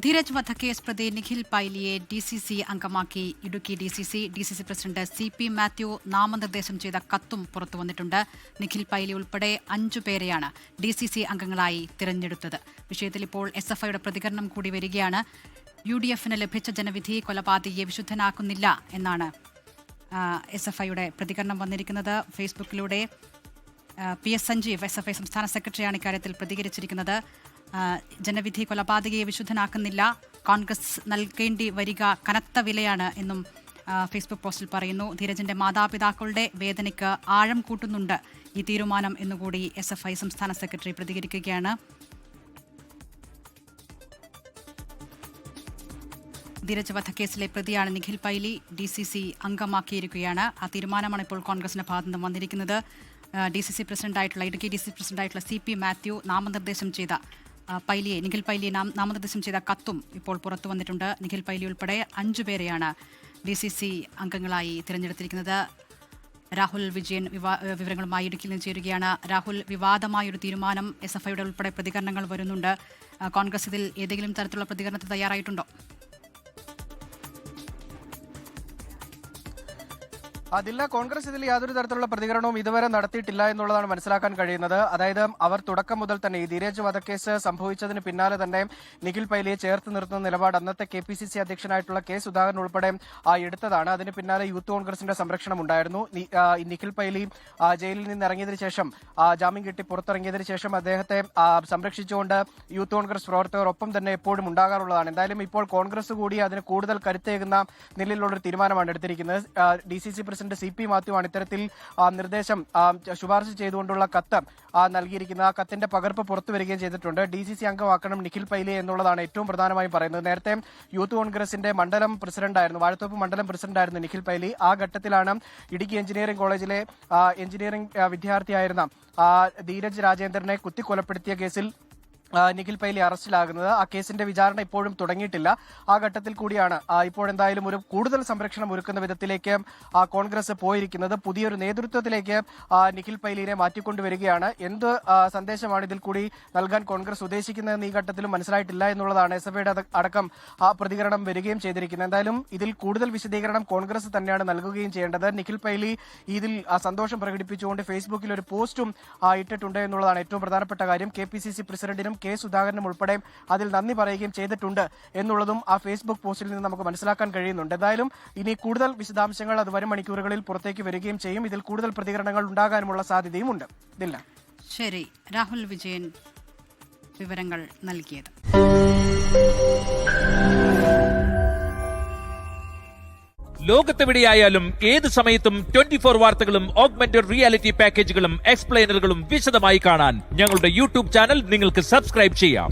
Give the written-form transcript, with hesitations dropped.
ധീരജ് വധക്കേസ് പ്രതി നിഖിൽ പൈലിയെ DCC അംഗമാക്കി Idukki DCC president CP Mathew നാമനിർദ്ദേശം ചെയ്ത കത്തും പുറത്തുവന്നിട്ടുണ്ട്. നിഖിൽ പൈലി ഉൾപ്പെടെ 5 പേരെയാണ് DCC അംഗങ്ങളായി തിരഞ്ഞെടുത്തത്. വിഷയത്തിൽ ഇപ്പോൾ SFIയുടെ പ്രതികരണം കൂടി വരികയാണ്. UDFന് ലഭിച്ച ജനവിധി കൊലപാതകിയെ വിശുദ്ധനാക്കുന്നില്ല എന്നാണ് SFIയുടെ പ്രതികരണം വന്നിരിക്കുന്നത്. ഫേസ്ബുക്കിലൂടെ PS സഞ്ജീവ് SFI സംസ്ഥാന സെക്രട്ടറിയാണ് ഇക്കാര്യത്തിൽ പ്രതികരിച്ചിരിക്കുന്നത്. ജനവിധി കൊലപാതകയെ വിശുദ്ധനാക്കുന്നില്ല, കോൺഗ്രസ് നൽകേണ്ടി വരിക കനത്ത വിലയാണ് എന്നും ഫേസ്ബുക്ക് പോസ്റ്റിൽ പറയുന്നു. ധീരജിന്റെ മാതാപിതാക്കളുടെ വേദനയ്ക്ക് ആഴം കൂട്ടുന്നുണ്ട് ഈ തീരുമാനം എന്നുകൂടി SFI സംസ്ഥാന സെക്രട്ടറി പ്രതികരിക്കുകയാണ്. ധീരജ് വധക്കേസിലെ പ്രതിയാണ് നിഖിൽ പൈലി. DCC അംഗമാക്കിയിരിക്കുകയാണ്. ആ തീരുമാനമാണ് ഇപ്പോൾ കോൺഗ്രസിന്റെ ഭാഗത്തു നിന്ന് വന്നിരിക്കുന്നത്. DCC പ്രസിഡന്റായിട്ടുള്ള Idukki DCC പ്രസിഡന്റായിട്ടുള്ള CP Mathew നാമനിർദ്ദേശം ചെയ്ത നിഖിൽ പൈലിയെ നാമനിർദ്ദേശം ചെയ്ത കത്തും ഇപ്പോൾ പുറത്തു വന്നിട്ടുണ്ട്. നിഖിൽ പൈലി ഉൾപ്പെടെ 5 പേരെയാണ് DCC അംഗങ്ങളായി തിരഞ്ഞെടുത്തിരിക്കുന്നത്. രാഹുൽ വിജയൻ വിവരങ്ങളുമായി ഇടുക്കിയിൽ നിന്ന് ചേരുകയാണ്. രാഹുൽ, വിവാദമായൊരു തീരുമാനം, SFIയുടെ ഉൾപ്പെടെ പ്രതികരണങ്ങൾ വരുന്നുണ്ട്. കോൺഗ്രസ് ഇതിൽ ഏതെങ്കിലും തരത്തിലുള്ള പ്രതികരണത്തിന് തയ്യാറായിട്ടുണ്ടോ? അതില്ല, കോൺഗ്രസ് ഇതിൽ യാതൊരു തരത്തിലുള്ള പ്രതികരണവും ഇതുവരെ നടത്തിയിട്ടില്ല എന്നുള്ളതാണ് മനസ്സിലാക്കാൻ കഴിയുന്നത്. അതായത് അവർ തുടക്കം മുതൽ തന്നെ ഈ ധീരജ് വധക്കേസ് സംഭവിച്ചതിന് പിന്നാലെ തന്നെ നിഖിൽ പൈലിയെ ചേർത്ത് നിർത്തുന്ന നിലപാട് അന്നത്തെ KPCC അധ്യക്ഷനായിട്ടുള്ള K സുധാകരൻ ഉൾപ്പെടെ എടുത്തതാണ്. അതിന് പിന്നാലെ യൂത്ത് കോൺഗ്രസിന്റെ സംരക്ഷണം ഉണ്ടായിരുന്നു. നിഖിൽ പൈലി ജയിലിൽ നിന്ന് ഇറങ്ങിയതിനു ശേഷം, ജാമ്യം കിട്ടി പുറത്തിറങ്ങിയതിനു ശേഷം അദ്ദേഹത്തെ സംരക്ഷിച്ചുകൊണ്ട് യൂത്ത് കോൺഗ്രസ് പ്രവർത്തകർ ഒപ്പം തന്നെ എപ്പോഴും ഉണ്ടാകാറുള്ളതാണ്. എന്തായാലും ഇപ്പോൾ കോൺഗ്രസ് കൂടി അതിന് കൂടുതൽ കരുത്തേകുന്ന നിലയിലുള്ളൊരു തീരുമാനമാണ് എടുത്തിരിക്കുന്നത്. DCC CP മാത്യുവാണ് ഇത്തരത്തിൽ നിർദ്ദേശം ശുപാർശ ചെയ്തുകൊണ്ടുള്ള കത്ത് നൽകിയിരിക്കുന്നത്. ആ കത്തിന്റെ പകർപ്പ് പുറത്തു വരികയും ചെയ്തിട്ടുണ്ട്. DCC അംഗമാക്കണം നിഖിൽ പൈലി എന്നുള്ളതാണ് ഏറ്റവും പ്രധാനമായും പറയുന്നത്. നേരത്തെ യൂത്ത് കോൺഗ്രസിന്റെ മണ്ഡലം പ്രസിഡന്റായിരുന്നു, വാഴത്തോപ്പ് മണ്ഡലം പ്രസിഡന്റായിരുന്നു നിഖിൽ പൈലി. ആ ഘട്ടത്തിലാണ് ഇടുക്കി എഞ്ചിനീയറിംഗ് കോളേജിലെ എഞ്ചിനീയറിംഗ് വിദ്യാർത്ഥിയായിരുന്ന ധീരജ് രാജേന്ദ്രനെ കുത്തിക്കൊലപ്പെടുത്തിയ കേസിൽ നിഖിൽ പൈലി അറസ്റ്റിലാകുന്നത്. ആ കേസിന്റെ വിചാരണ ഇപ്പോഴും തുടങ്ങിയിട്ടില്ല. ആ ഘട്ടത്തിൽ കൂടിയാണ് ഇപ്പോഴെന്തായാലും ഒരു കൂടുതൽ സംരക്ഷണം ഒരുക്കുന്ന വിധത്തിലേക്ക് കോൺഗ്രസ് പോയിരിക്കുന്നത്. പുതിയൊരു നേതൃത്വത്തിലേക്ക് നിഖിൽ പൈലിനെ മാറ്റിക്കൊണ്ടുവരികയാണ്. എന്ത് സന്ദേശമാണ് ഇതിൽ കൂടി നൽകാൻ കോൺഗ്രസ് ഉദ്ദേശിക്കുന്നതെന്ന് ഈ ഘട്ടത്തിലും മനസ്സിലായിട്ടില്ല എന്നുള്ളതാണ് SFIയുടെ അടക്കം പ്രതികരണം വരികയും ചെയ്തിരിക്കുന്നത്. എന്തായാലും ഇതിൽ കൂടുതൽ വിശദീകരണം കോൺഗ്രസ് തന്നെയാണ് നൽകുകയും ചെയ്യേണ്ടത്. നിഖിൽ പൈലി ഇതിൽ സന്തോഷം പ്രകടിപ്പിച്ചുകൊണ്ട് ഫേസ്ബുക്കിൽ ഒരു പോസ്റ്റും ഇട്ടിട്ടുണ്ട് എന്നുള്ളതാണ് ഏറ്റവും പ്രധാനപ്പെട്ട കാര്യം. KPCC പ്രസിഡന്റിനും K സുധാകരനും ഉൾപ്പെടെ അതിൽ നന്ദി പറയുകയും ചെയ്തിട്ടുണ്ട് എന്നുള്ളതും ആ ഫേസ്ബുക്ക് പോസ്റ്റിൽ നിന്ന് നമുക്ക് മനസ്സിലാക്കാൻ കഴിയുന്നുണ്ട്. എന്തായാലും ഇനി കൂടുതൽ വിശദാംശങ്ങൾ അത് വരും മണിക്കൂറുകളിൽ പുറത്തേക്ക് വരികയും ചെയ്യും. ഇതിൽ കൂടുതൽ പ്രതികരണങ്ങൾ ഉണ്ടാകാനുമുള്ള സാധ്യതയും ഉണ്ട്. ഇതില്ല. ശരി, രാഹുൽ വിജയൻ വിവരങ്ങൾ നൽകിയത്. ലോകത്തെവിടെയായാലും ഏത് സമയത്തും 24 വാർത്തകളും ഓഗ്മെന്റഡ് റിയാലിറ്റി പാക്കേജുകളും എക്സ്പ്ലെയിനറുകളും വിശദമായി കാണാൻ ഞങ്ങളുടെ YouTube ചാനൽ നിങ്ങൾക്ക് സബ്സ്ക്രൈബ് ചെയ്യാം.